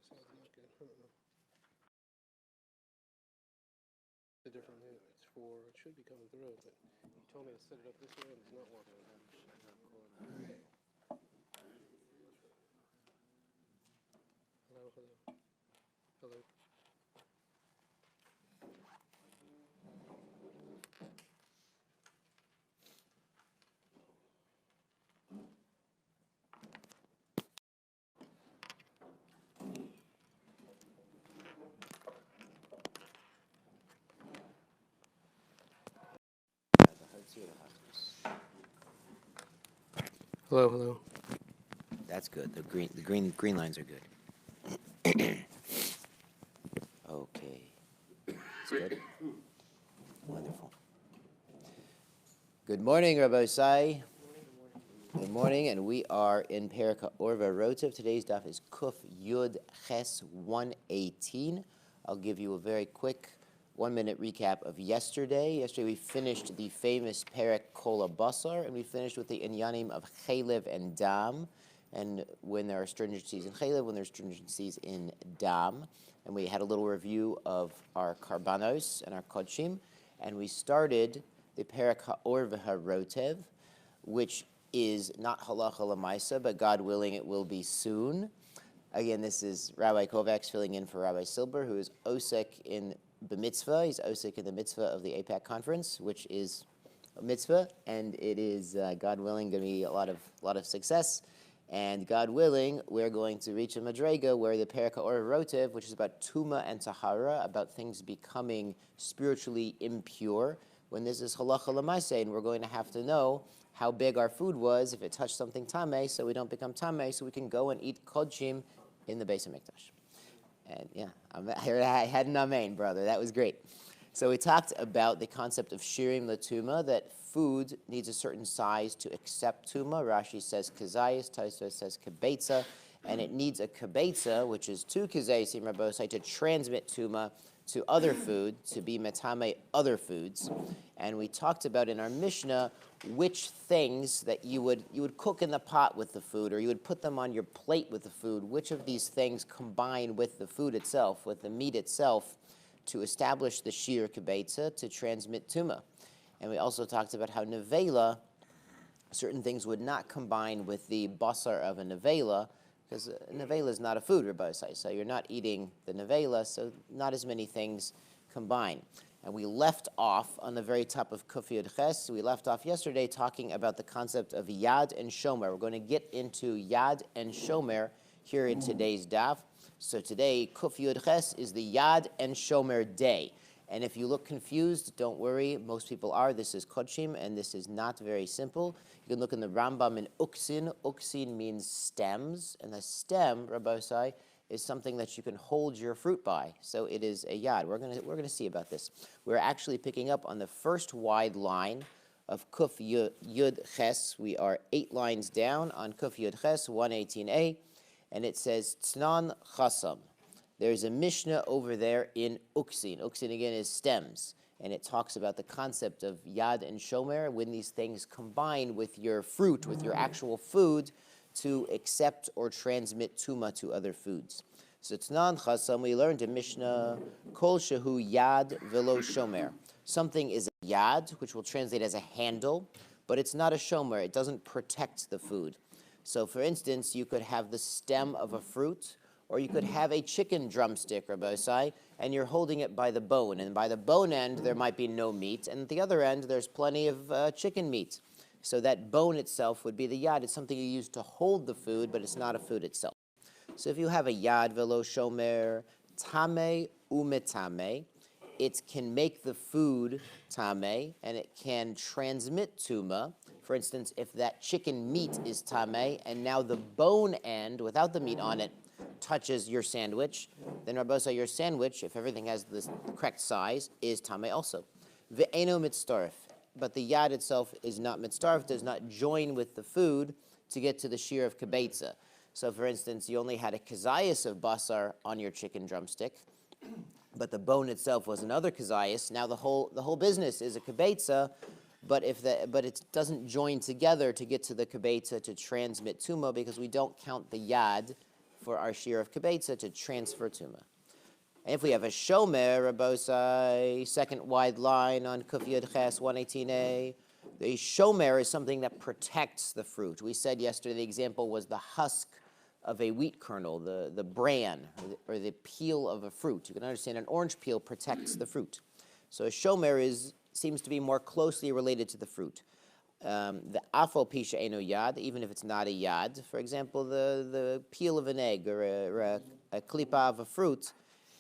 Sounds not good. I don't know. It's a different hit. It's for, it should be coming through, but you told me to set it up this way and it's not working. Hello, hello, hello. Hello, hello. That's good. The green lines are good. Okay. It's good. Wonderful. Good morning, Rabbi Sai. Good morning, and we are in Perika Orva Rotev. Today's daf is Kuf Yud Ches 118. I'll give you a very quick 1-minute recap of yesterday. Yesterday we finished the famous Perek Kol Basar, and we finished with the inyanim of Chalev and Dam, and when there are stringencies in Chalev, when there's stringencies in Dam. And we had a little review of our Karbanos and our Kodshim, and we started the Perek HaOr V'HaRotev, which is not halacha lemaisa, but God willing it will be soon. Again, this is Rabbi Kovacs filling in for Rabbi Silber, who is osek in the mitzvah. He's osek in the mitzvah of the APAC conference, which is a mitzvah, and it is, God willing, going to be a lot of success. And God willing, we're going to reach a madrega where the Perek HaOr Rotev, which is about tuma and tahara, about things becoming spiritually impure, when this is halacha l'maaseh, and we're going to have to know how big our food was if it touched something tameh, so we don't become tameh, so we can go and eat kodshim in the Beis HaMikdash. And yeah, I had an amen, brother. That was great. So we talked about the concept of shirim latuma, that food needs a certain size to accept tuma. Rashi says kazayis, Tosfos says kibetza, and it needs a kibetza, which is two kazayis in Rabbosai, to transmit tuma to other food, to be metame other foods. And we talked about in our Mishnah which things that you would cook in the pot with the food, or you would put them on your plate with the food, which of these things combine with the food itself, with the meat itself, to establish the shir kibetza, to transmit tuma. And we also talked about how nevela, certain things would not combine with the basar of a nevela, because nevela is not a food, Rabbi Sai. So you're not eating the nevela, so not as many things combine. And we left off on the very top of Kuf Yud Ches. We left off yesterday talking about the concept of Yad and Shomer. We're going to get into Yad and Shomer here in today's daf. So today, Kuf Yud Ches is the Yad and Shomer day. And if you look confused, don't worry. Most people are. This is Kodshim, and this is not very simple. You can look in the Rambam in Uksin. Uksin means stems, and the stem, Rabbi Sai, is something that you can hold your fruit by. So it is a yad. We're gonna see about this. We're actually picking up on the first wide line of Kuf Yud Ches. We are 8 lines down on Kuf Yud Ches 118a, and it says Tznan Chasam. There's a Mishnah over there in Uksin. Uksin again is stems, and it talks about the concept of Yad and Shomer, when these things combine with your fruit, with your actual food, to accept or transmit tuma to other foods. So Tznan Chasam, we learned in Mishnah, Kol Shehu Yad Velo Shomer. Something is a yad, which will translate as a handle, but it's not a shomer. It doesn't protect the food. So for instance, you could have the stem of a fruit, or you could have a chicken drumstick, Rabbi Sai, and you're holding it by the bone. And by the bone end, there might be no meat, and at the other end, there's plenty of chicken meat. So that bone itself would be the yad. It's something you use to hold the food, but it's not a food itself. So if you have a yad velo shomer, tame umetame, it can make the food tame, and it can transmit tuma. For instance, if that chicken meat is tame, and now the bone end, without the meat on it, touches your sandwich, then Rabbi Sa, your sandwich, if everything has the correct size, is tame also. Ve'eno mitztaref. But the yad itself is not mitztaref, does not join with the food to get to the shear of kibetza. So for instance, you only had a kazayas of basar on your chicken drumstick, but the bone itself was another kazayas. Now the whole business is a kibetza, but it doesn't join together to get to the kibetza to transmit tuma, because we don't count the yad for our shear of kibetza to transfer tuma. And if we have a shomer, Rabosai, second wide line on Kuf Yud Ches 118a, the shomer is something that protects the fruit. We said yesterday the example was the husk of a wheat kernel, the bran, or the peel of a fruit. You can understand an orange peel protects the fruit. So a shomer seems to be more closely related to the fruit. The afal pisha eno yad, even if it's not a yad, for example, the peel of an egg or a klipa of a fruit,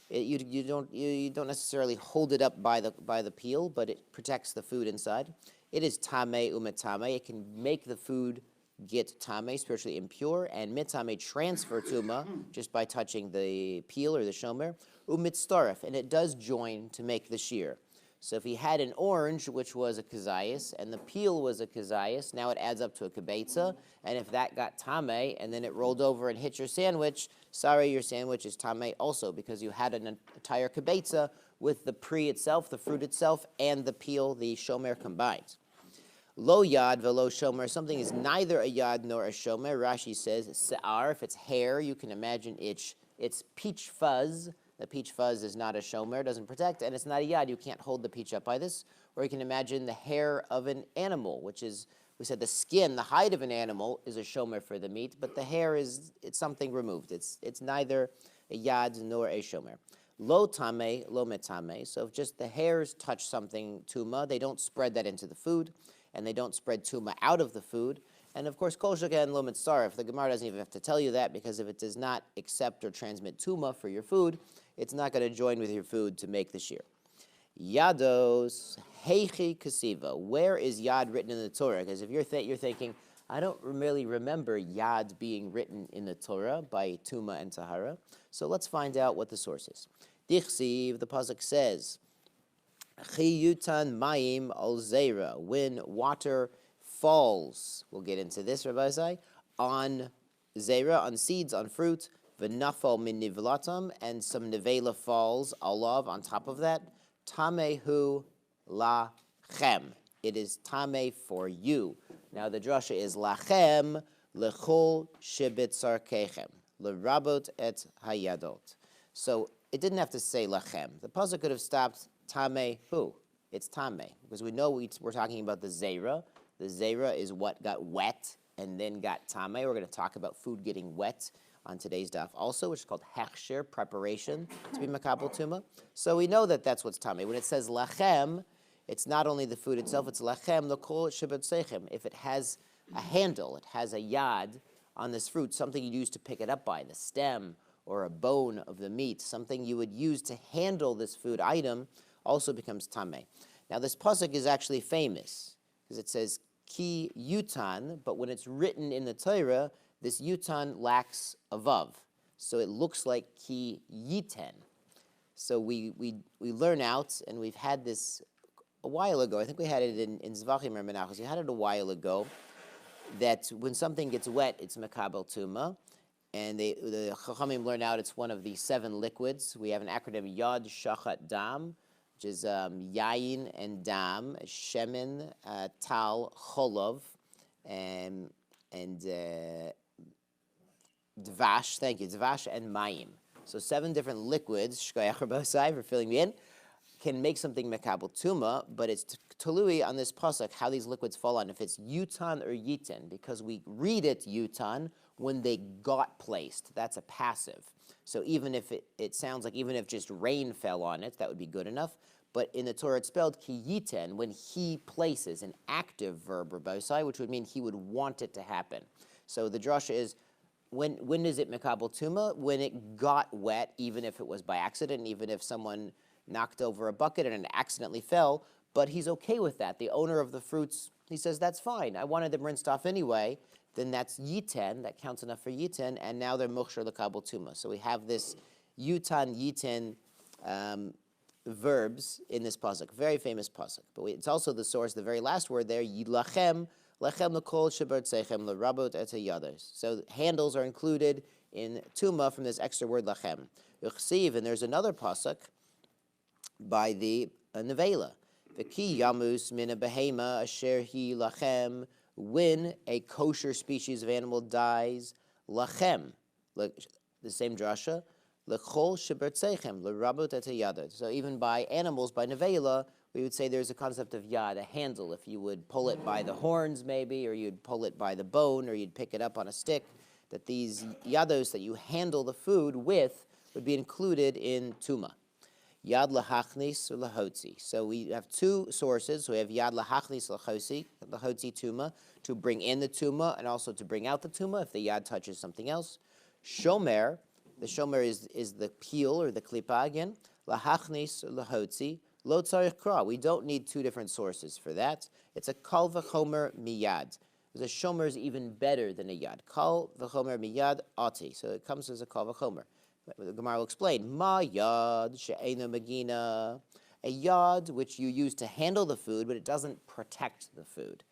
you don't necessarily hold it up by the peel, but it protects the food inside. It is tameh umetame. It can make the food get tameh, spiritually impure, and mitame transfer tuma just by touching the peel or the shomer. Umitztaref, and it does join to make the shear. So if he had an orange, which was a kazayas, and the peel was a kazayas, now it adds up to a kibetza, and if that got tameh, and then it rolled over and hit your sandwich, sorry, your sandwich is tameh also, because you had an entire kibetza with the pri itself, the fruit itself, and the peel, the shomer combined. Lo yad velo shomer, something is neither a yad nor a shomer. Rashi says, se'ar, if it's hair, you can imagine it's peach fuzz. The peach fuzz is not a shomer, doesn't protect, and it's not a yad. You can't hold the peach up by this. Or you can imagine the hair of an animal, which is, we said the skin, the hide of an animal is a shomer for the meat, but the hair it's something removed. It's neither a yad nor a shomer. Lo tame, lo metame. So if just the hairs touch something tuma, they don't spread that into the food, and they don't spread tuma out of the food. And of course, kol sheken lo mitzaref. The Gemara doesn't even have to tell you that, because if it does not accept or transmit tuma for your food, it's not going to join with your food to make the shear. Yados heichi kasiva. Where is yad written in the Torah? Because if you're thinking, I don't really remember yad being written in the Torah by tuma and tahara. So let's find out what the source is. Dichsiv, the pasuk says, chiyutan mayim al zeira. When water falls, we'll get into this, Rabbi Zai, on zera, on seeds, on fruit, v'nafal min nivlatam, and some nevela falls, alav, on top of that, tamehu lachem. It is tame for you. Now the drasha is lachem lechol shibitzar kechem, lerabot et hayadot. So it didn't have to say lachem. The pasuk could have stopped tamehu. It's tame, because we know we're talking about the zera. The zera is what got wet and then got tame. We're going to talk about food getting wet on today's daf also, which is called hechsher, preparation to be makabel tuma. So we know that that's what's tame. When it says lachem, it's not only the food itself, it's lachem l'kol shebetzechem. If it has a handle, it has a yad on this fruit, something you use to pick it up by, the stem or a bone of the meat, something you would use to handle this food item, also becomes tame. Now this pasuk is actually famous, because it says ki yutan, but when it's written in the Torah, this yutan lacks a vav, so it looks like ki yiten. So we learn out, and we've had this a while ago. I think we had it in Zvachim or Menachos. We had it a while ago, that when something gets wet, it's makabel tuma, and the Chachamim learn out it's one of the 7 liquids. We have an acronym Yad Shachat Dam, which is yayin and dam, shemen, tal, cholov, and dvash. Thank you, dvash and mayim. So 7 different liquids, shkoyach rabosai, for filling me in, can make something mekabel tuma, but it's talui on this pasuk how these liquids fall on, if it's yutan or yitin, because we read it yutan when they got placed. That's a passive. So even if it sounds like even if just rain fell on it, that would be good enough. But in the Torah it's spelled ki yiten, when he places an active verb, rabosai, which would mean he would want it to happen. So the drasha is, when is it mekabel tuma? When it got wet, even if it was by accident, even if someone knocked over a bucket and it accidentally fell, but he's okay with that. The owner of the fruits, he says, that's fine. I wanted them rinsed off anyway. Then that's yiten, that counts enough for yiten, and now they're muksher l'kabel tuma. So we have this yutan, yiten verbs in this pasuk, very famous pasuk. But it's also the source, the very last word there, yilachem, lechem l'kol shebertzechem l'rabot et hayaders. So handles are included in tuma from this extra word lachem. Yuchsiv, and there's another pasuk by the nevela. V'ki yamus mina behema asher hi lachem. When a kosher species of animal dies, lachem, the same drasha, lechol shebertzeichem lerabot et hayadot. So even by animals, by nevela, we would say there's a concept of yad, a handle. If you would pull it by the horns, maybe, or you'd pull it by the bone, or you'd pick it up on a stick, that these yados that you handle the food with would be included in tuma. Yad lahachnis lahotzi. So we have two sources. So we have yad lahachnis lahotzi tuma, to bring in the tuma and also to bring out the tuma if the yad touches something else. Shomer, the shomer is the peel or the klipa again. Lahachnis lahotzi. Lo tzarich kra. We don't need two different sources for that. It's a kal v'chomer miyad. The shomer is even better than a yad. Kal v'chomer miyad ati. So it comes as a kal v'chomer. The Gemara will explain. Ma yad she'ena magina. A yad which you use to handle the food, but it doesn't protect the food.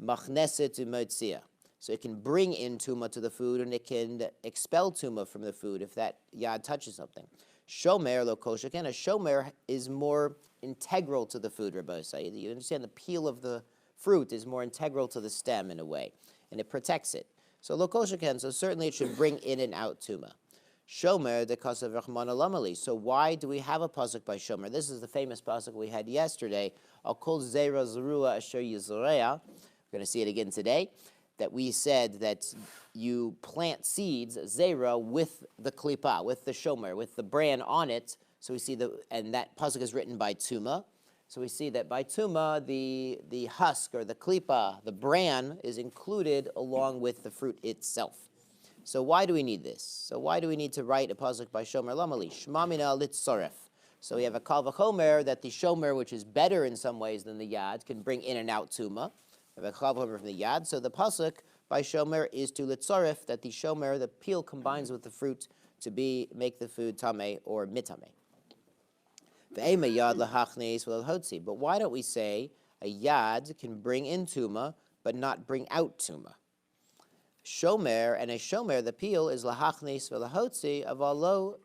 Machneset u'motzia. So it can bring in tuma to the food, and it can expel tuma from the food if that yad touches something. Shomer lo kol sheken. A shomer is more integral to the food, Rabbi. You understand the peel of the fruit is more integral to the stem in a way, and it protects it. So lo kol sheken, so certainly it should bring in and out tuma. Shomer de kasav rachmana lamali. So why do we have a pasuk by shomer? This is the famous pasuk we had yesterday. Al kol zera zerua asher yizreya. We're going to see it again today. That we said that you plant seeds, zera, with the klipa, with the shomer, with the bran on it. So we see and that pasuk is written by tuma. So we see that by tuma, the husk or the klipa, the bran, is included along with the fruit itself. So why do we need this? So why do we need to write a pasuk by shomer lamali? Shmamina litzaref. So we have a kal v'chomer that the shomer, which is better in some ways than the yad, can bring in and out tuma. We have a kal v'chomer from the yad. So the pasuk by shomer is to litzaref, that the shomer, the peel, combines with the fruit to make the food tameh or mitame. Ve'ema yad lahachnes v'lahotzi. But why don't we say a yad can bring in tuma but not bring out tuma? Shomer, and a shomer, the peel is lahachnes v'lahotzi avalo,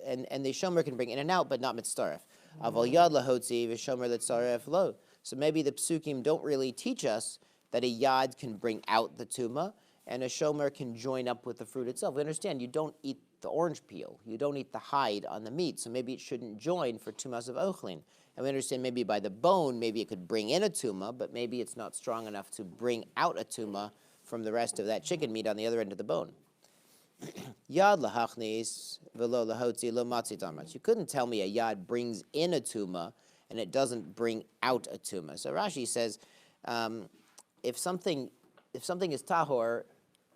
and the shomer can bring in and out but not mitzaref. Aval yad lahotzi v'shomer litzaref lo. So maybe the psukim don't really teach us that a yad can bring out the tuma and a shomer can join up with the fruit itself. We understand you don't eat the orange peel, you don't eat the hide on the meat, so maybe it shouldn't join for tumas of ochlin. And we understand maybe by the bone, maybe it could bring in a tuma, but maybe it's not strong enough to bring out a tuma from the rest of that chicken meat on the other end of the bone. Yad lahachnis velo lahotzi lo matzi damat. You couldn't tell me a yad brings in a tuma and it doesn't bring out a tuma. So Rashi says, if something is tahor,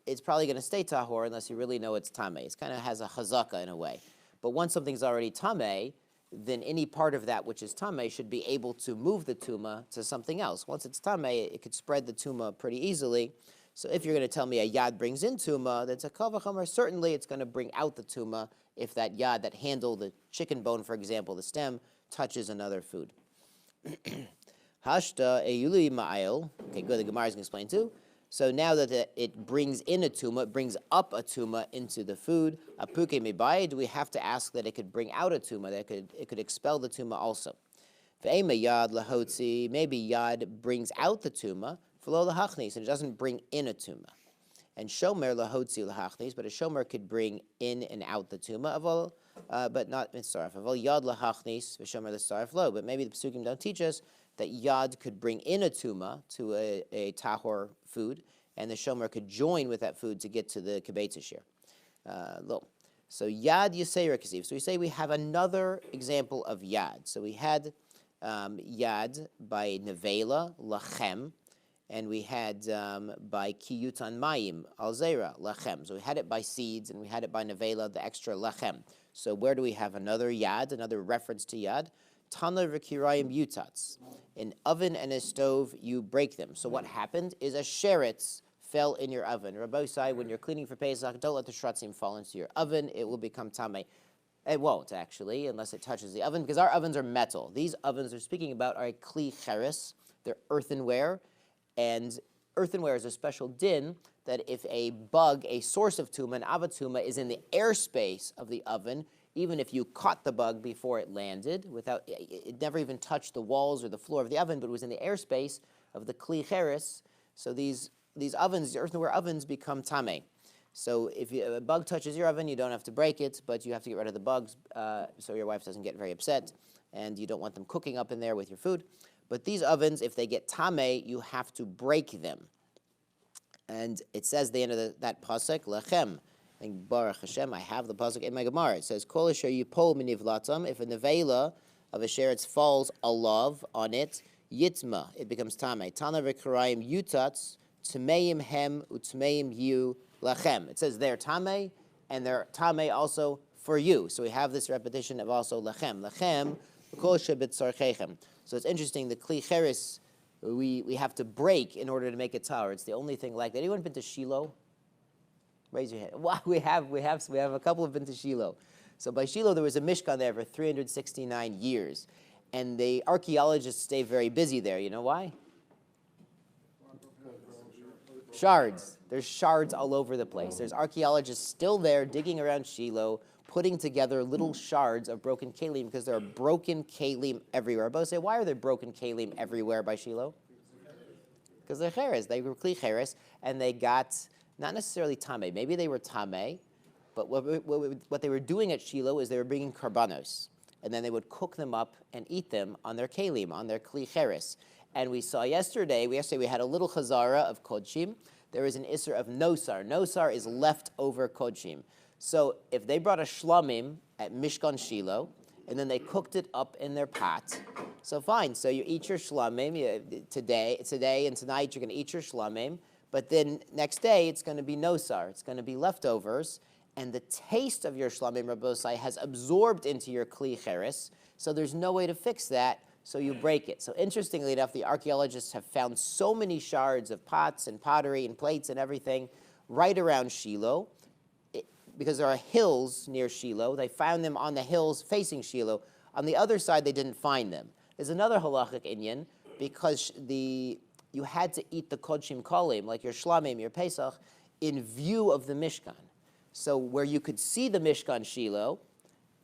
it's probably going to stay tahor unless you really know it's tameh. It kind of has a chazaka in a way. But once something's already tameh, then any part of that which is tameh should be able to move the tuma to something else. Once it's tameh, it could spread the tuma pretty easily. So if you're going to tell me a yad brings in tuma, that's a kal v'chomer. Certainly it's going to bring out the tuma if that yad, that handle, the chicken bone, for example, the stem, touches another food. Hashta eyuli ma'ayil. Okay, good. The Gemara is going to explain too. So now that it brings in a tuma, it brings up a tuma into the food. Apuke mibai. Do we have to ask that it could bring out a tuma? That it could expel the tuma also. Ve'ema yad lahotzi. Maybe yad brings out the tuma. V'lo lahachnis, and it doesn't bring in a tuma. And shomer lahotzi lahachnis, but a shomer could bring in and out the tuma. Avol, but not mitzaref. Avol yad lahachnis v'shomer l'tzaref lo. But maybe the psukim don't teach us that yad could bring in a tuma to a tahor food, and the shomer could join with that food to get to the kibetz shir. So yad yisera kasiv. So we say we have another example of yad. So we had yad by nevela lachem, and we had by kiyutan mayim alzera lachem. So we had it by seeds, and we had it by nevela, the extra lachem. So where do we have another yad, another reference to yad? Tana v'kirayim yutats. An oven and a stove, you break them. So what happened is a sheretz fell in your oven. Rabbi said, when you're cleaning for Pesach, don't let the shratzim fall into your oven. It will become tameh. It won't, actually, unless it touches the oven, because our ovens are metal. These ovens they're speaking about are a kli cheres. They're earthenware. And earthenware is a special din that if a bug, a source of tuma, an avatuma, is in the airspace of the oven, even if you caught the bug before it landed, it never even touched the walls or the floor of the oven, but it was in the airspace of the kli cheres. So these ovens, the earthenware ovens, become tameh. So if a bug touches your oven, you don't have to break it, but you have to get rid of the bugs so your wife doesn't get very upset, and you don't want them cooking up in there with your food. But these ovens, if they get tameh, you have to break them. And it says the end of that pasuk, lechem. And Baruch Hashem, I have the pasuk in my Gemara. It says, Kol asher yipol minivlatam, if a nevela of a sheretz falls alav on it, yitma, it becomes tameh. Tana v'karayim yutatz, tmeim hem utmeim yu lachem. It says they're tameh, and they're tameh also for you. So we have this repetition of also lachem. Lachem, kol shebitzarchechem. So it's interesting, the kli cheres, we have to break in order to make it tahor. It's the only thing like that. Anyone been to Shiloh? Raise your hand. Well, we have a couple of been to Shiloh. So by Shiloh, there was a Mishkan there for 369 years. And the archaeologists stay very busy there. You know why? Shards. There's shards all over the place. There's archaeologists still there digging around Shiloh, putting together little shards of broken kalim because there are broken kalim everywhere. Both say, why are there broken kalim everywhere by Shiloh? Because they're cheres. They were kli cheres, and they got not necessarily tameh. Maybe they were tameh, but what they were doing at Shiloh is they were bringing karbanos, and then they would cook them up and eat them on their kalim, on their kli cheres. And we saw yesterday we had a little chazara of kodshim. There is an isser of nosar. Nosar is leftover kodshim. So if they brought a shlamim at Mishkan Shiloh, and then they cooked it up in their pot, so fine. So you eat your shlamim today and tonight. You're going to eat your shlamim, but then next day it's going to be nosar. It's going to be leftovers, and the taste of your shlamim rabosai has absorbed into your kli cheres. So there's no way to fix that. So you break it. So interestingly enough, the archaeologists have found so many shards of pots and pottery and plates and everything right around Shiloh. Because there are hills near Shiloh. They found them on the hills facing Shiloh. On the other side, they didn't find them. There's another halachic inyan, because you had to eat the kodshim kolim, like your shlamim, your pesach, in view of the Mishkan. So where you could see the Mishkan Shiloh,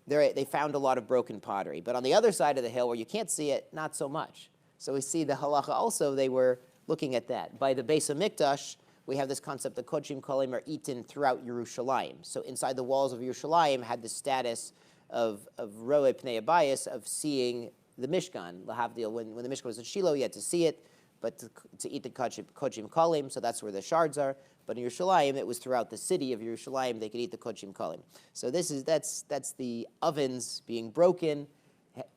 they found a lot of broken pottery. But on the other side of the hill, where you can't see it, not so much. So we see the halacha also, they were looking at that. By the Beis HaMikdash, we have this concept that kodshim kolim are eaten throughout Yerushalayim. So inside the walls of Yerushalayim had the status of roe pnei abayis, of seeing the Mishkan. Lahavdil, when the Mishkan was at Shiloh, you had to see it, but to eat the kodshim kolim, so that's where the shards are. But in Yerushalayim, it was throughout the city of Yerushalayim, they could eat the kodshim kolim. So that's the ovens being broken,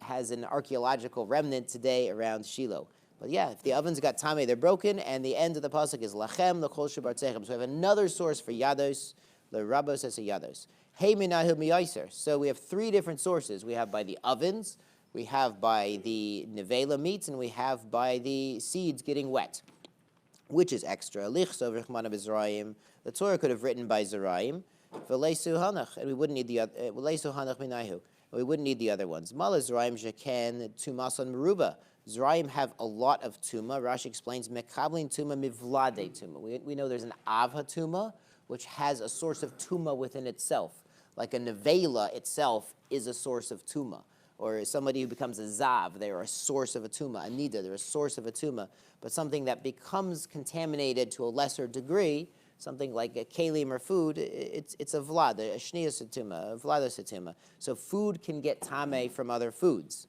has an archaeological remnant today around Shiloh. But yeah, if the ovens got tameh, they're broken, and the end of the pasuk is lachem l'chol shebartzechem. So we have another source for yados. The Rabbi says yados. Hey minahu miyaiser. So we have three different sources. We have by the ovens, we have by the nevela meats, and we have by the seeds getting wet. Which is extra? Lichso v'chmana b'zrayim. The Torah could have written by zerayim. V'leisu hanach, and we wouldn't need the other. V'leisu hanach minahu. We wouldn't need the other ones. Mala zrayim sheken tumasan meruba. Zrayim have a lot of tuma. Rashi explains, mekablin tuma mivlade tuma. We know there's an avha tuma, which has a source of tuma within itself. Like a nevela itself is a source of tuma. Or somebody who becomes a zav, they are a source of a tuma. A nida, they're a source of a tuma. But something that becomes contaminated to a lesser degree, something like a kalim or food, it's a vlad, a shniyas tuma, a vlados tuma. So food can get tameh from other foods,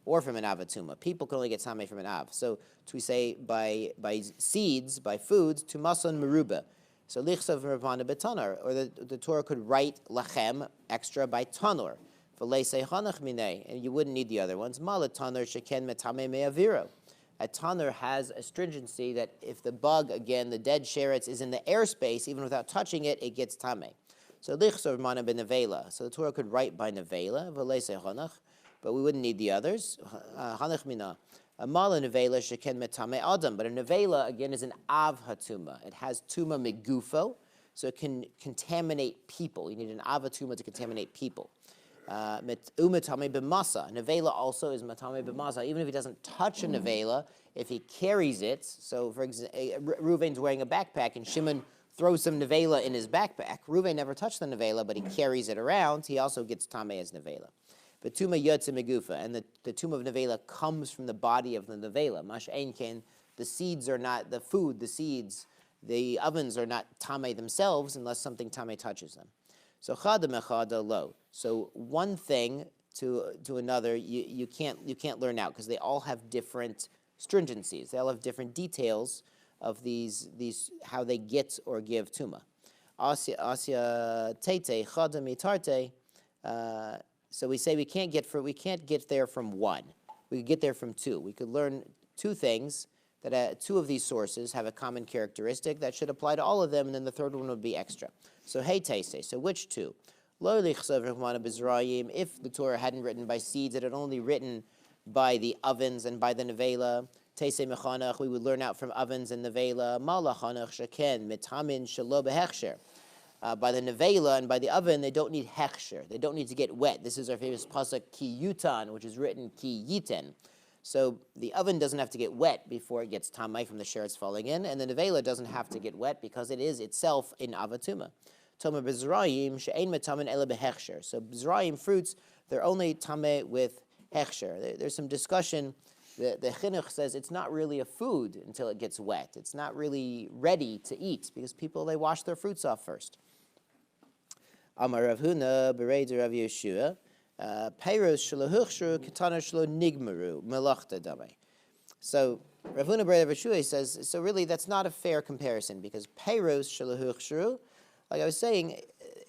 or from an avatuma. People can only get tameh from an av. So we say by seeds, by foods, tumason meruba. So lichsav rabana betanar, or the Torah could write lachem extra by tanor. V'leisei hanach minei, and you wouldn't need the other ones. Malat tanor sheken metame me'aviro. A tanor has a stringency that if the bug, again, the dead sheretz, is in the airspace, even without touching it, it gets tameh. So lichsav mana benevela. So the Torah could write by nevela, v'leisei hanach, but we wouldn't need the others. Hanach mina. A mala nevela sheken metame adam. But a nevela, again, is an av hatuma. It has tuma megufo, so it can contaminate people. You need an av hatuma to contaminate people. Umetame b'masa. Nevela also is matame b'masa. Even if he doesn't touch a nevela, if he carries it, so for example, Reuven's wearing a backpack and Shimon throws some nevela in his backpack. Reuven never touched the nevela, but he carries it around. He also gets tame as nevela. But tuma yotze megufa, and the tuma of nevela comes from the body of the nevela. Mash einken, the seeds are not the food. The seeds the ovens are not tamei themselves unless something tamei touches them. So chada mechada lo. So one thing to another, you can't learn out because they all have different stringencies. They all have different details of these how they get or give tuma. Asya tete chada mitarte. So we say we can't get there from one. We could get there from two. We could learn two things that two of these sources have a common characteristic that should apply to all of them, and then the third one would be extra. So hey teise. So which two? Lo lichsav rechmana b'zrayim. If the Torah hadn't written by seeds, it had only written by the ovens and by the nevela. Teise mechanach. We would learn out from ovens and nevela. Malachanach sheken mitamin shelo behechsher. By the nevela and by the oven, they don't need hechsher. They don't need to get wet. This is our famous pasuk ki yutan, which is written ki yiten. So the oven doesn't have to get wet before it gets tamai from the sheretz falling in, and the nevela doesn't have to get wet because it is itself in avatuma. Tomer b'zrayim she'ein metamin ela behechsher. So b'zrayim fruits, they're only tamei with hechsher. There's some discussion. The chinuch says it's not really a food until it gets wet. It's not really ready to eat because people, they wash their fruits off first. Amar Rav Huna b'reider Rav Yeshua. Peiros shelo huchshru ketana shelo nigmaru melachta damei. So Rav Huna b'reider Rav Yeshua says, so really that's not a fair comparison because peiros shelo huchshru, like I was saying,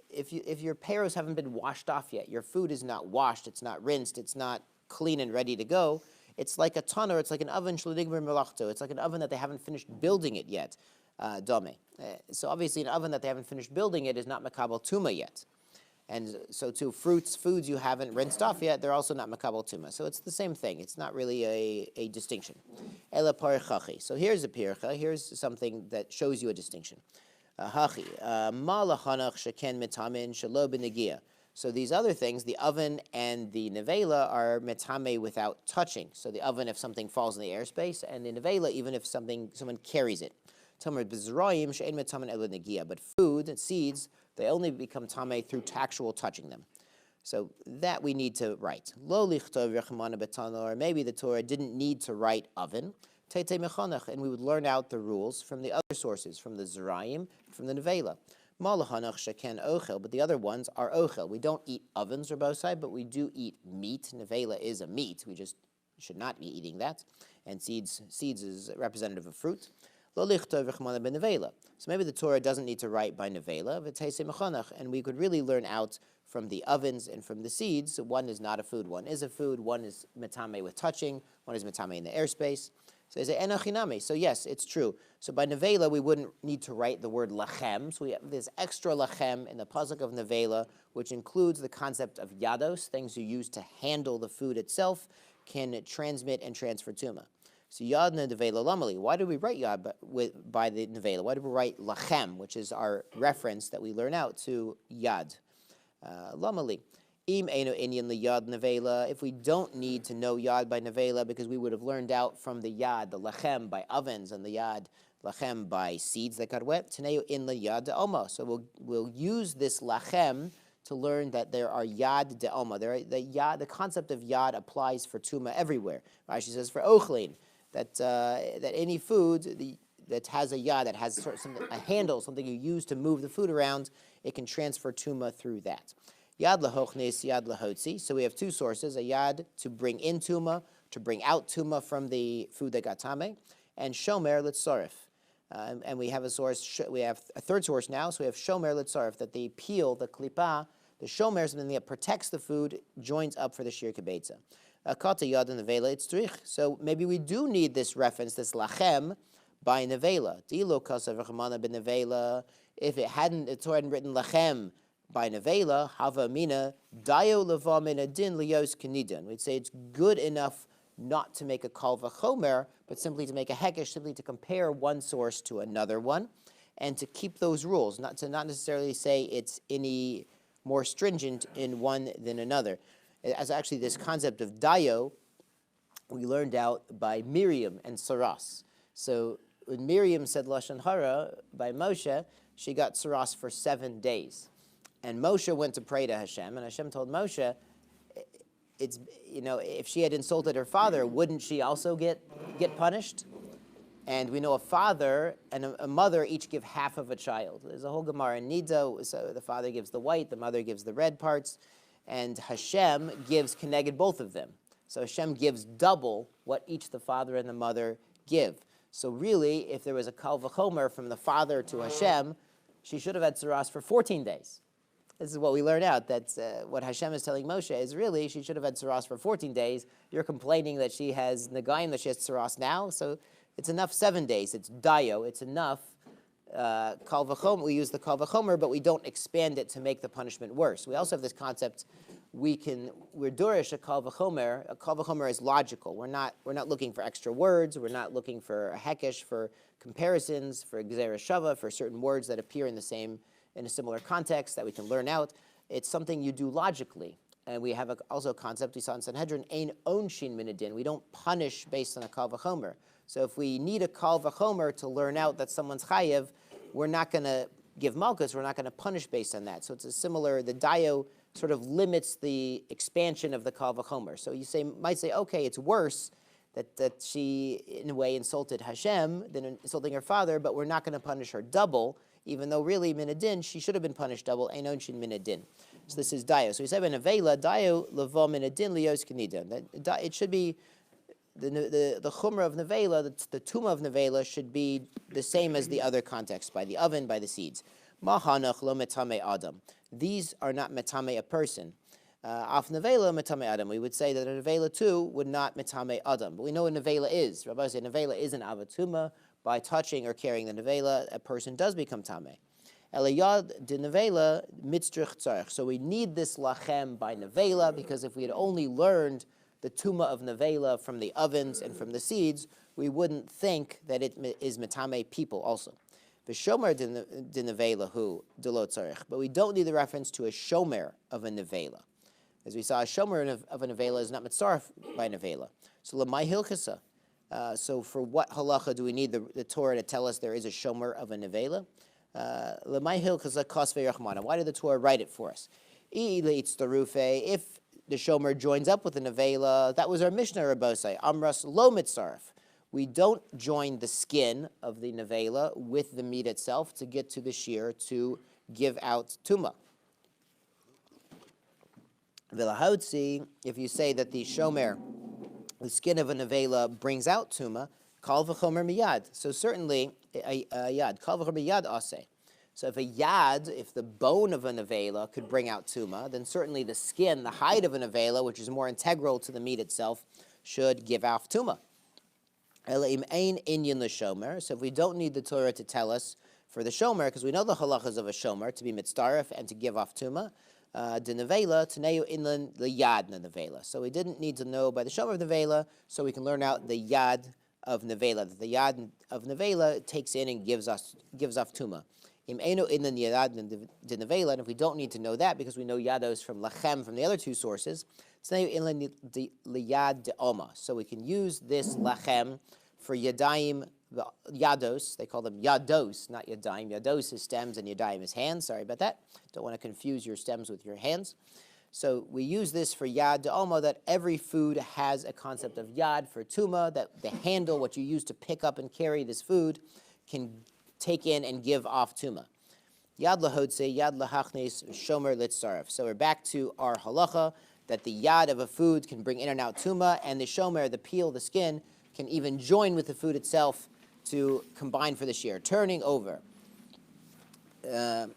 if your peiros haven't been washed off yet, your food is not washed, it's not rinsed, it's not clean and ready to go. It's like a tanner, it's like an oven shelo nigmar melachto. It's like an oven that they haven't finished building it yet. Damei. So obviously an oven that they haven't finished building it is not makabel tuma yet. And so too, foods you haven't rinsed off yet, they're also not makabel tuma. So it's the same thing. It's not really a distinction. Ela parchachi. So here's a pircha. Here's something that shows you a distinction. Hachi. Malachanach sheken mitamin shelo b'negia. So these other things, the oven and the nevela, are metame without touching. So the oven, if something falls in the airspace, and the nevela, even if someone carries it. Tomer b'zrayim she'en metamen ela negia. But food and seeds, they only become tamei through actual touching them. So that we need to write. Lo lichtov rechmana b'tanor, or maybe the Torah didn't need to write oven. Teitei mechanach, and we would learn out the rules from the other sources, from the zrayim, from the nevela. Malachanach sheken ochel, but the other ones are ochel. We don't eat ovens or bosai, but we do eat meat. Nevela is a meat. We just should not be eating that. And seeds is representative of fruit. Lo lichtov rechmana b'nevela. So maybe the Torah doesn't need to write by nevela, v'teisei mechanach, and we could really learn out from the ovens and from the seeds. One is not a food, one is a food, one is metame with touching, one is metame in the airspace. So they say enochiname. So yes, it's true. So by nevela, we wouldn't need to write the word lachem. So we have this extra lachem in the pasuk of nevela, which includes the concept of yados, things you use to handle the food itself, can transmit and transfer tuma. So yad nevela lamali. Why do we write yad by the nevela? Why do we write lachem, which is our reference that we learn out to yad? Lamali. Im eno inyan liyad nevela. If we don't need to know yad by nevela, because we would have learned out from the yad, the lachem by ovens, and the yad lachem by seeds that got wet. Teneo in liyad de oma. So we'll use this lachem to learn that there are yad de oma. The concept of yad applies for tuma everywhere. Rashi says for ochlin that any food that has a yad, that has a handle, something you use to move the food around, it can transfer tuma through that. Yad lahochnes, yad lahotzi. So we have two sources: a yad to bring in tuma, to bring out tuma from the food that got tame, and shomer litzarif. And we have a source. We have a third source now. So we have shomer litzarif, that the peel, the klipa, the shomer, something that protects the food, joins up for the shir kibetza. Kata yad and nevela itzrich. So maybe we do need this reference, this lachem, by nevela. Dilo kasav rechmana ben nevela. If the Torah hadn't written lachem by nevela, hava mina dayo leva min adin liyos kenidan. We'd say it's good enough not to make a kal v'chomer, but simply to make a hekesh, simply to compare one source to another one, and to keep those rules, not necessarily say it's any more stringent in one than another. As actually this concept of dayo, we learned out by Miriam and Saras. So when Miriam said lashon hara by Moshe, she got Saras for 7 days. And Moshe went to pray to Hashem, and Hashem told Moshe, if she had insulted her father, wouldn't she also get punished? And we know a father and a mother each give half of a child. There's a whole Gemara in Nida, so the father gives the white, the mother gives the red parts, and Hashem gives connected both of them. So Hashem gives double what each the father and the mother give. So really, if there was a kal v'chomer from the father to Hashem, she should have had tzaras for 14 days. This is what we learn out, that what Hashem is telling Moshe is really, she should have had tzaras for 14 days. You're complaining that she has negayim, that she has tzaras now, so it's enough 7 days. It's dayo, it's enough. Kal v'chomer, we use the kal v'chomer, but we don't expand it to make the punishment worse. We also have this concept, we're durish a kal v'chomer. A kal v'chomer is logical. We're not looking for extra words. We're not looking for a hekesh, for comparisons, for gzera shava, for certain words that appear in a similar context that we can learn out. It's something you do logically. And we have also a concept we saw in Sanhedrin, ein onshin min adin. We don't punish based on a kal v'chomer. So if we need a kal v'chomer to learn out that someone's chayev, we're not going to give malchus, we're not going to punish based on that. So it's a similar, the dayo sort of limits the expansion of the kal v'chomer. So you might say, okay, it's worse that she, in a way, insulted Hashem than insulting her father, but we're not going to punish her double, even though really, min adin, she should have been punished double, ein onshin min adin. So this is dayo. So we said in Avela, dayo levo min adin lios kenida. It should be, the chumrah of nevela, the tumah of nevela should be the same as the other context, by the oven, by the seeds. Mahanach lo metame adam. These are not metame a person. Af nevela metame adam. We would say that a nevela too would not metame adam. But we know what nevela is. Rabbi said nevela is an avatuma. By touching or carrying the nevela, a person does become tameh. Elayad de nevela mitzrich tzarich. So we need this lachem by nevela, because if we had only learned the tumah of nevela from the ovens and from the seeds, we wouldn't think that it is metame people also. The shomer de nevela hu de lo tzarich. But we don't need the reference to a shomer of a nevela. As we saw, a shomer of a nevela is not mitzaref by nevela. So lamai hilchasa. So for what halacha do we need the Torah to tell us there is a shomer of a nevela? Lamai hilchasa kos ve'rachmana. Why did the Torah write it for us? If the shomer joins up with the nevela, that was our Mishnah, Rabbosai. Amras lo mitzaref. We don't join the skin of the nevela with the meat itself to get to the shear to give out tumah. V'lahautzi, if you say that the shomer, the skin of a nevela, brings out tumah, kal v'chomer miyad. So certainly a yad, kal v'chomer miyad aseh. So if if the bone of a nevela could bring out tumah, then certainly the skin, the hide of a nevela, which is more integral to the meat itself, should give off tumah. Elaim ein inyan l'shomer. So if we don't need the Torah to tell us for the shomer, because we know the halachas of a shomer to be mitzdaref and to give off tumah, the nevela t'neu inlan liyad nevela. So we didn't need to know by the shomer of nevela, so we can learn out the yad of nevela. The yad of nevela takes in and gives off tumah. Im eno inlan yad de nevela, and if we don't need to know that because we know yados from lachem from the other two sources, t'neu inlan liyad de oma. So we can use this lachem for yadayim. Yados, they call them yados, not yadayim. Yados is stems and yadayim is hands. Sorry about that. Don't want to confuse your stems with your hands. So we use this for yad de'oma, that every food has a concept of yad for tuma, that the handle, what you use to pick up and carry this food, can take in and give off tuma. Yad lahodse, yad lahachnes, shomer litzaref. So we're back to our halacha, that the yad of a food can bring in and out tuma, and the shomer, the peel, the skin, can even join with the food itself to combine for the shear, turning over. The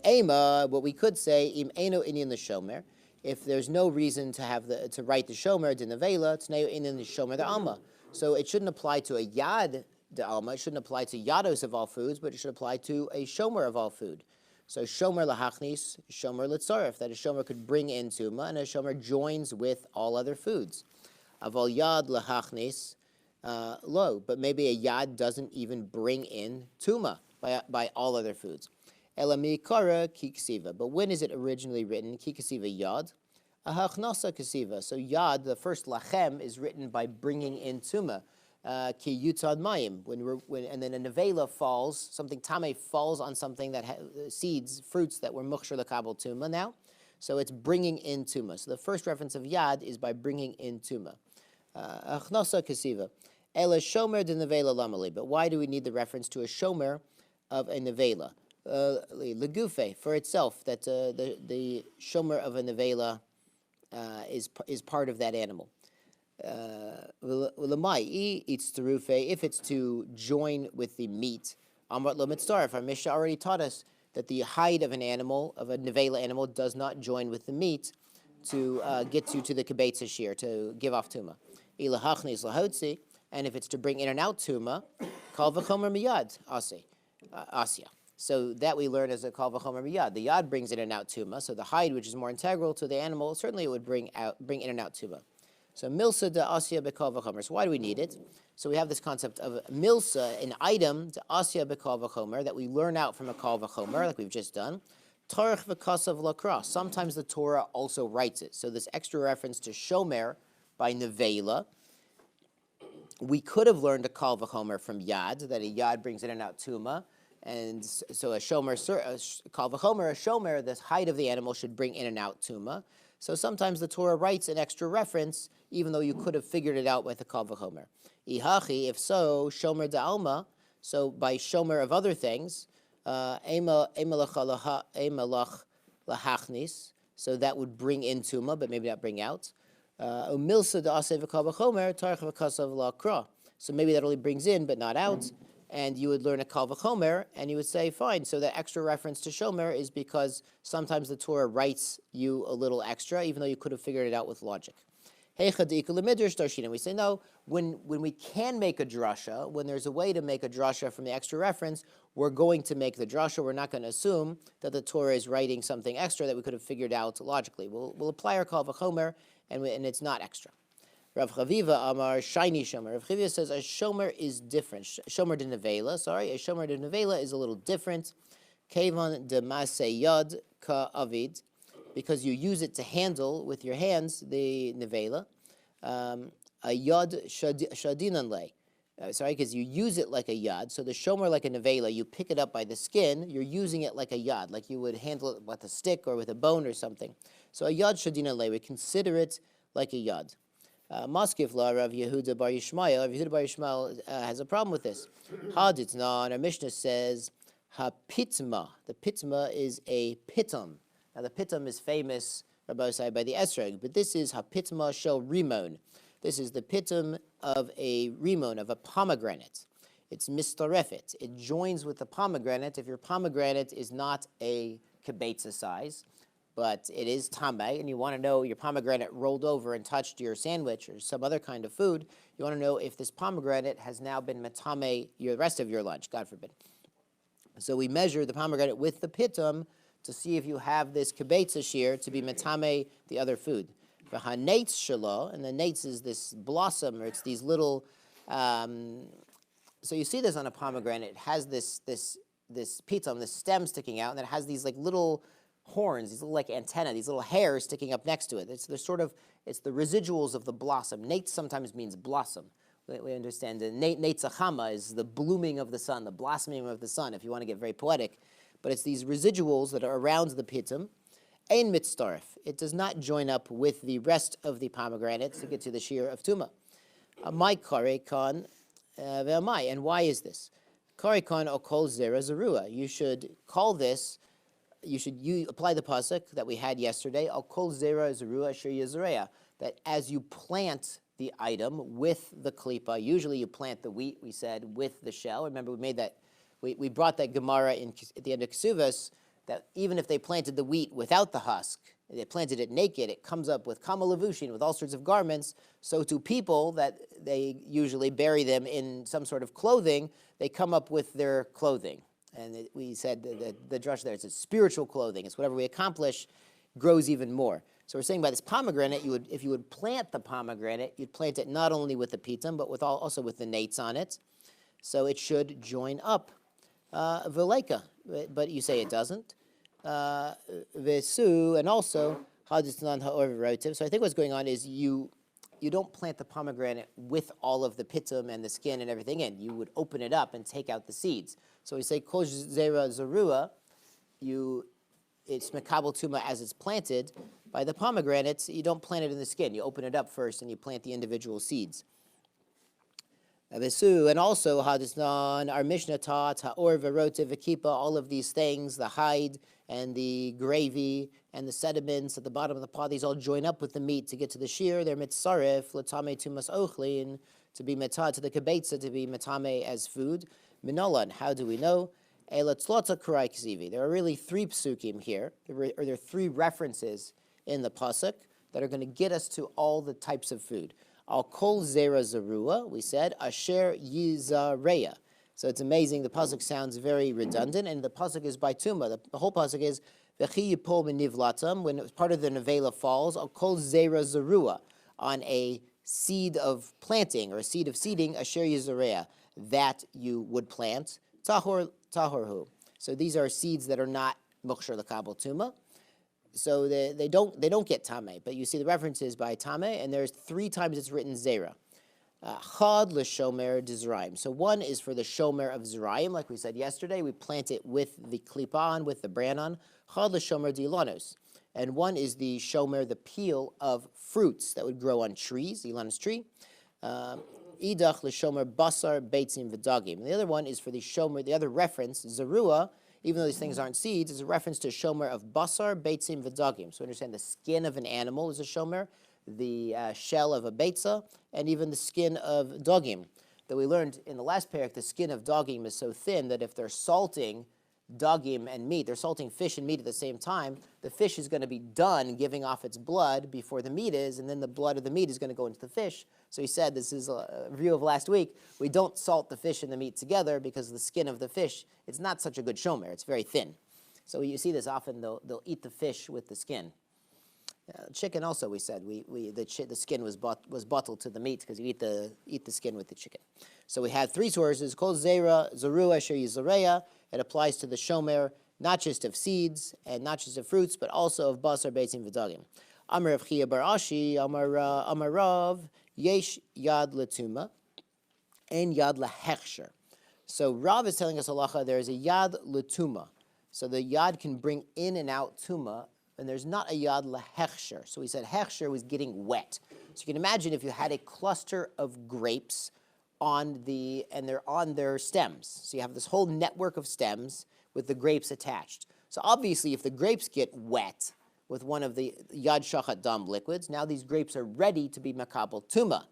ema, what we could say, im eno inyan the shomer, if there's no reason to write the shomer de nevela, t'neu inyan the shomer the alma. So it shouldn't apply to a yad de alma. It shouldn't apply to yados of all foods, but it should apply to a shomer of all food. So shomer lahachnis, shomer litzaref, that a shomer could bring in tuma, and a shomer joins with all other foods. Aval yad lahachnis. Low, but maybe a yad doesn't even bring in tuma by all other foods. Elami kara kiksiva. But when is it originally written? Kikasiva yad. Ahachnasa kasiva. So yad, the first lachem, is written by bringing in tuma. Ki yutad mayim. And then a nevela falls, something tame falls on something that seeds, fruits that were muksher lakabel tuma now. So it's bringing in tuma. So the first reference of yad is by bringing in tuma. Achnasa kasiva. Ela shomer de nevela lamali. But why do we need the reference to a shomer of a nevela? Legufe, for itself, that the shomer of a nevela is part of that animal. If it's to join with the meat, Amrat lo mitzaref. Our Mishnah already taught us that the hide of an animal, of a nevela animal, does not join with the meat to get you to the kibbetz hashir, to give off tuma. Ilahachnis lahotzi, and if it's to bring in and out tuma, kal v'chomer miyad asya. So that we learn as a kal v'chomer miyad. The yad brings in and out tuma, so the hide, which is more integral to the animal, certainly it would bring in and out tuma. So milsa de asya bekal v'chomer. So why do we need it? So we have this concept of milsa, an item to asya bekal v'chomer that we learn out from a kal v'chomer, like we've just done. Tarich v'kasav lakra. Sometimes the Torah also writes it. So this extra reference to shomer by nevela, we could have learned a kal v'chomer from yad, that a yad brings in and out tuma, and so a shomer, kal v'chomer, a shomer, the hide of the animal should bring in and out tuma. So sometimes the Torah writes an extra reference, even though you could have figured it out with the kal v'chomer. Ihachi, if so, shomer da'alma, so by shomer of other things, emalach lahachnis, so that would bring in tuma, but maybe not bring out. Umilsa da'aseh v'kal v'chomer, tarich v'kasav la'kra. So maybe that only brings in, but not out. And you would learn a kal v'chomer, and you would say, fine, so that extra reference to shomer is because sometimes the Torah writes you a little extra, even though you could have figured it out with logic. We say, no, when we can make a drasha, when there's a way to make a drasha from the extra reference, we're going to make the drasha. We're not going to assume that the Torah is writing something extra that we could have figured out logically. We'll apply our kal v'chomer, and it's not extra. Rav Chaviva Amar shiny shomer. Rav Chaviva says a shomer is different. Shomer de nevela, a shomer de nevela is a little different. Kevan de maseyad ka avid, because you use it to handle with your hands the nevela. A yad shadinan lay. Because you use it like a yad. So the shomer like a nevela, you pick it up by the skin. You're using it like a yad, like you would handle it with a stick or with a bone or something. So a yad shadinan lay, we consider it like a yad. Maskif la Rav Yehuda bar Yishmael. Rav Yehuda bar Yishmael has a problem with this. Haditna, and our Mishnah says hapitma. The pitma is a pitum. Now the pitum is famous, Rabbi say, by the esrog, but this is hapitma shel rimon. This is the pitum of a rimon, of a pomegranate. It's mistarefet. It joins with the pomegranate. If your pomegranate is not a kibetza size, but it is tameh, and you want to know your pomegranate rolled over and touched your sandwich or some other kind of food, you want to know if this pomegranate has now been metame the rest of your lunch, God forbid. So we measure the pomegranate with the pitum to see if you have this kibetza shear to be metame the other food. V'haneitz shelo, and the nates is this blossom, or it's these little. So you see this on a pomegranate. It has this pitum, this stem sticking out, and it has these like little horns, these little like antennae, these little hairs sticking up next to it. It's the residuals of the blossom. Nates sometimes means blossom. We understand that Neitzachama is the blooming of the sun, the blossoming of the sun, if you want to get very poetic. But it's these residuals that are around the pitum. Ein mitztaref. It does not join up with the rest of the pomegranates to get to the shear of tuma. My karekan ve'amai. And why is this? Karekan okol zera zerua. You should call this. You apply the pasuk that we had yesterday. Al kol zera zerua asher yizreya. That as you plant the item with the klipa, usually you plant the wheat. We said with the shell. Remember, we made that. We brought that Gemara at the end of Ksuvas that even if they planted the wheat without the husk, they planted it naked, it comes up with kama levushin, with all sorts of garments. So to people that they usually bury them in some sort of clothing, they come up with their clothing. And we said the drush there, it's a spiritual clothing. It's whatever we accomplish grows even more. So we're saying by this pomegranate, if you would plant the pomegranate, you'd plant it not only with the pitum, but also with the nates on it. So it should join up. Veleka, but you say it doesn't. Vesu, and also hadisnan ha'orv. So I think what's going on is you don't plant the pomegranate with all of the pitum and the skin and everything in. You would open it up and take out the seeds. So we say kol zera zerua, it's mekabel tuma as it's planted. By the pomegranates, you don't plant it in the skin. You open it up first and you plant the individual seeds. And also, Hadisnan, our Mishnah taught, Ha'or v'rote v'kipa, all of these things, the hide and the gravy and the sediments at the bottom of the pot, these all join up with the meat to get to the shear. They're mitzaref, l'tame tumas ochlin, to be metah, to the kibetza, to be metame as food. Minolan, how do we know? There are really three psukim here, or there are three references in the pasuk that are going to get us to all the types of food. Al kol zera zarua, we said, asher yizareya. So it's amazing, the pasuk sounds very redundant, and the pasuk is by Tuma. The whole pasuk is, v'chi yipol minivlatam, when part of the nevela falls, al kol zera zarua, on a seed of planting, or a seed of seeding, asher yizareya, that you would plant, tahorhu. So these are seeds that are not mukshar l'kabel tuma. So they don't get tame, but you see the references by tame, and there's 3 times it's written zera. Chad l'shomer d'Zraim. So one is for the shomer of Zraim, like we said yesterday. We plant it with the klipa on, with the bran on. Chad l'shomer d'Ilanos. And one is the shomer, the peel of fruits that would grow on trees, the Ilanus tree. Idach l'shomer basar beitzim v'dagim. And the other one is for the shomer, the other reference, zarua. Even though these things aren't seeds, is a reference to a shomer of basar, beitzim, v'dagim. So understand the skin of an animal is a shomer, the shell of a beitza, and even the skin of dagim. That we learned in the last parak, the skin of dagim is so thin that if they're salting dagim and meat, they're salting fish and meat at the same time, the fish is going to be done giving off its blood before the meat is, and then the blood of the meat is going to go into the fish. So he said, this is a review of last week, we don't salt the fish and the meat together because the skin of the fish, it's not such a good shomer, it's very thin. So you see this often, they'll eat the fish with the skin. Chicken also, we said, the skin was bottled to the meat because you eat the skin with the chicken. So we had 3 sources, called zera, zarua, asher yizareya. It applies to the shomer, not just of seeds and not just of fruits, but also of basar, beitzim, v'dagim. Amar Rav Chia bar Ashi, Amar Rav, yesh yad letuma, and yad lahechsher. So Rav is telling us halacha, there is a yad letuma. So the yad can bring in and out tuma, and there's not a yad lahechsher. So we said hechsher was getting wet. So you can imagine if you had a cluster of grapes and they're on their stems. So you have this whole network of stems with the grapes attached. So obviously if the grapes get wet with one of the yad shachat dam liquids, now these grapes are ready to be makabel tuma.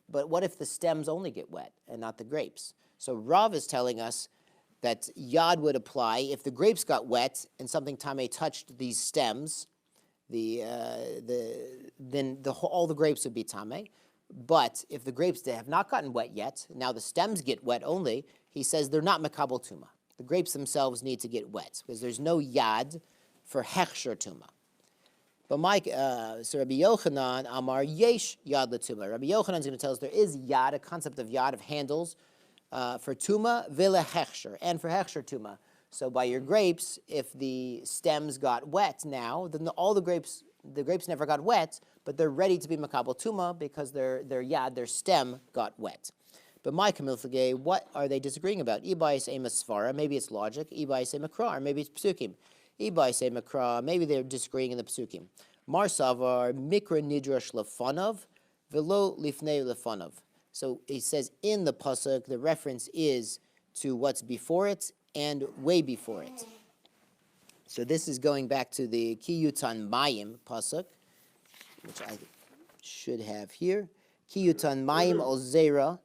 But what if the stems only get wet and not the grapes? So Rav is telling us that yad would apply if the grapes got wet and something tameh touched these stems, all the grapes would be tameh. But if the grapes have not gotten wet yet, now the stems get wet only, he says they're not makabel tuma. The grapes themselves need to get wet because there's no yad for hechsher tuma. But so Rabbi Yochanan Amar yesh yad letuma. Rabbi Yochanan is going to tell us there is yad, a concept of yad, of handles, for tuma v'le hechsher, and for hechsher tuma. So by your grapes, if the stems got wet now, then all the grapes never got wet, but they're ready to be makabel tuma because their yad, their stem, got wet. But my kamilfage, what are they disagreeing about? Ibai say masvara, maybe it's logic. Ibai say makra, or maybe it's psukim. Ibai say makra, maybe they're disagreeing in the psukim. Mar savar mikra nidrash lefanav, velo lifnei lefanav. So he says in the pasuk, the reference is to what's before it and way before it. So this is going back to the Kiyutan Mayim pasuk, which I should have here. Kiyutan Mayim al zera.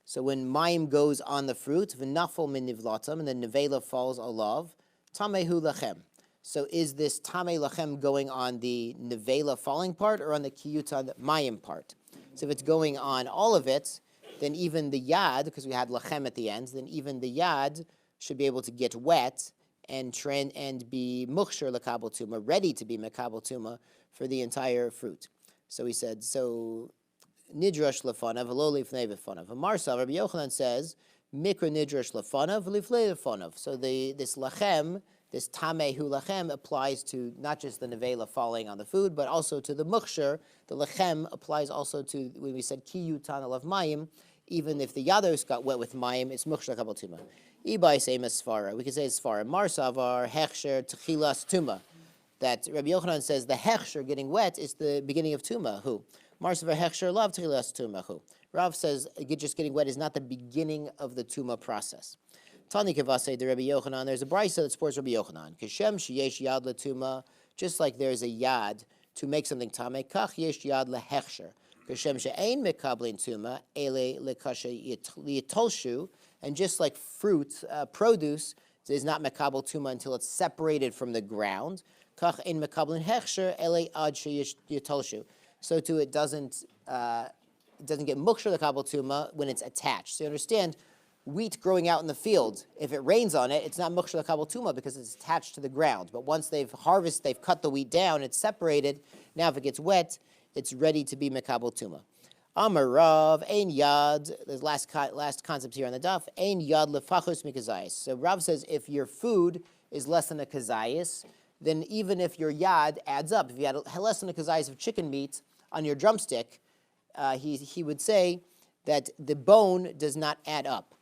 So when Mayim goes on the fruit, v'nafol min nivlatam, and the nevela falls alav, tamehu lachem. So is this tameh lachem going on the nevela falling part or on the Kiyutan Mayim part? So if it's going on all of it, then even the yad, because we had lachem at the end, then even the yad should be able to get wet and be mukhshar l'kabel tuma, ready to be makabel tuma for the entire fruit. So he said, nidrash lefanav, v'lo lifnei lefanav. Marsav, Rabbi Yochanan says, mikra nidrash lefanav, v'lifnei lefanav. So this lachem, this tamehu lachem, applies to not just the nevela falling on the food, but also to the mukhshar. The lachem applies also to, when we said kiyutan alav mayim, even if the yados got wet with mayim, it's mukhshar kabel tuma. Ibai say masfara. We could say sfara. Marsavar hechsher tchilas tuma. That Rabbi Yochanan says the hechsher getting wet is the beginning of tuma. Who? Marsavar hechsher lav tchilas tuma. Who? Rav says just getting wet is not the beginning of the tuma process. Tani kavase de Rabbi Yochanan. There's a brisa that supports Rabbi Yochanan. Kashem sheyesh yad latuma. Just like there's a yad to make something tameh, kach yesh yad lehechsher. Kashem she'ein mekablin tuma ele lekasha yitolshu. And just like fruit, produce is not mekabel tuma until it's separated from the ground. Kach ein mekablin hechsher ele ad yitolshu. So too it doesn't get muksher lekabel tuma when it's attached. So you understand, wheat growing out in the field, if it rains on it, it's not muksher lekabel tuma because it's attached to the ground. But once they've cut the wheat down, it's separated. Now if it gets wet, it's ready to be mekabel tuma. Amar Rav, ein yad, the last concept here on the daf, ein yad lefachos mikazayis. So Rav says if your food is less than a kazayis, then even if your yad adds up, if you had less than a kazayis of chicken meat on your drumstick, he would say that the bone does not add up.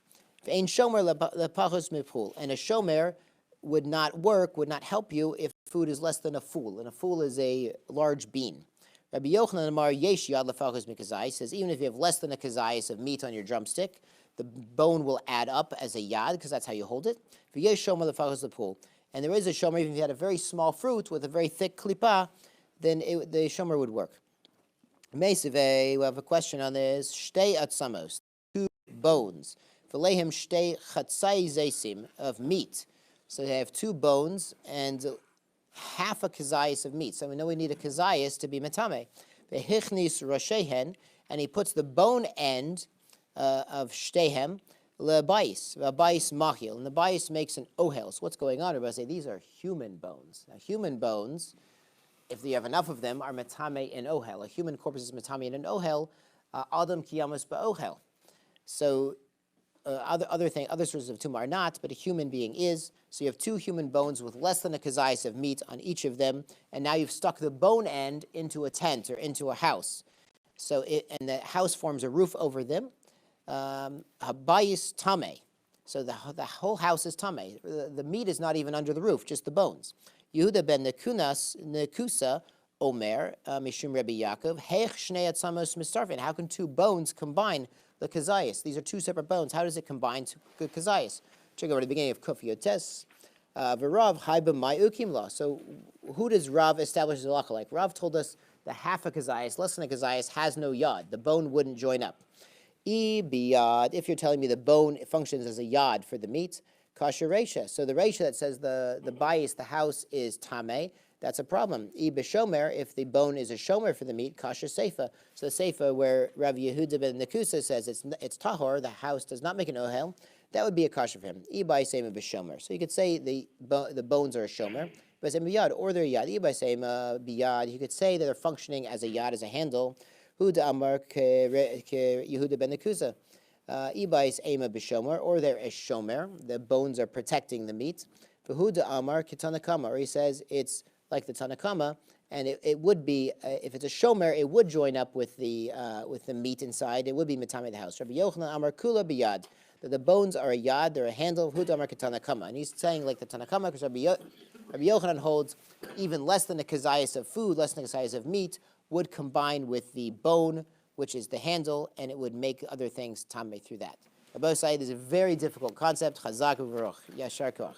Ein shomer lepachos mipul, and a shomer would not help you if food is less than a fool, and a fool is a large bean. Rabbi Yochanan Amar Yesh Yad Lefachos Mikazayis says even if you have less than a kazayis of meat on your drumstick, the bone will add up as a yad because that's how you hold it. V'yesh shomer lefachos lepul, and there is a shomer even if you had a very small fruit with a very thick klipa, then the shomer would work. Meisivei, we have a question on this. Shtei atzamos, 2 bones. V'leihem shtei chatzai zeisim of meat. So they have 2 bones and half a kazayis of meat. So we know we need a kazayis to be metame. Vehichnis roshehen, and he puts the bone end of shtehem lebais machil, and the bais makes an ohel. So what's going on? Everybody say these are human bones. Now human bones, if you have enough of them, are metame in ohel. A human corpus is metame in an ohel. Adam kiyamus ba'ohel. So other sources of tumah are not, but a human being is. So you have 2 human bones with less than a kazayis of meat on each of them, and now you've stuck the bone end into a tent or into a house. So and the house forms a roof over them. Habayis tameh. So the whole house is tameh. The meat is not even under the roof, just the bones. Yehuda ben Nekusa Omer Mishum Rabbi Yaakov Heich Shnei Atzamos Mistarfin. How can 2 bones combine the kazayis? These are 2 separate bones. How does it combine to kazayis? Check over the beginning of Kuf Yotes. V'Rav Haiba Mai Ukim La. So who does Rav establish as a halacha like? Rav told us the half a kazayis, less than a kazayis, has no yad. The bone wouldn't join up. Biyad. If you're telling me the bone functions as a yad for the meat, kasher reisha. So the reisha that says the bayis, the house, is tameh, that's a problem. B'shomer, if the bone is a shomer for the meat, kasher seifa. So the seifa where Rav Yehuda ben Nekusa says it's tahor, the house does not make an ohel, that would be a kasher for him. By sema b'shomer. So you could say the bones are a shomer, but say biyad, or they're yad. By sema biyad, you could say that they're functioning as a yad, as a handle. Huda amar ke Yehuda ben Nekusa. Ibais ema b'shomer, or they're a shomer. The bones are protecting the meat. Huda amar kitanakama, or he says it's like the Tanakama, and it would be if it's a shomer, it would join up with the meat inside. It would be mitame the house. Rabbi Yochanan amar kula biyad, that the bones are a yad, they're a handle. Huda amar kitanakama, and he's saying like the Tanakama because Rabbi Yochanan holds even less than a kazayis of food, less than a kazayis of meat would combine with the bone, which is the handle, and it would make other things tameh through that. Abba Said is a very difficult concept. Chazak u'varuch. Yashar koach.